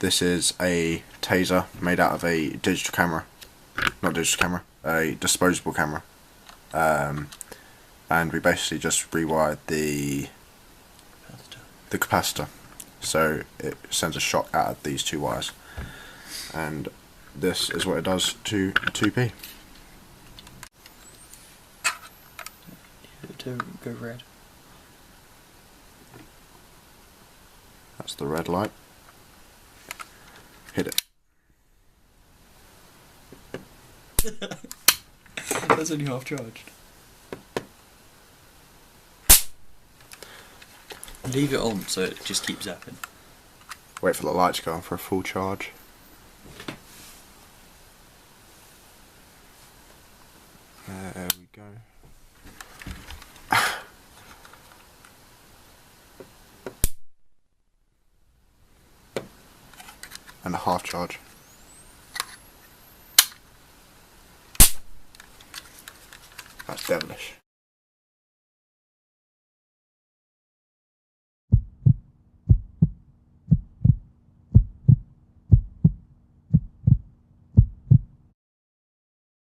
This is a taser made out of a digital camera, not digital camera, a disposable camera, and we basically just rewired the capacitor, so it sends a shock out of these two wires, and this is what it does to a 2P. To go red. That's the red light. Hit it. That's only half charged. Leave it on so it just keeps zapping. Wait for the light to go on for a full charge. There we go. And a half charge. That's devilish.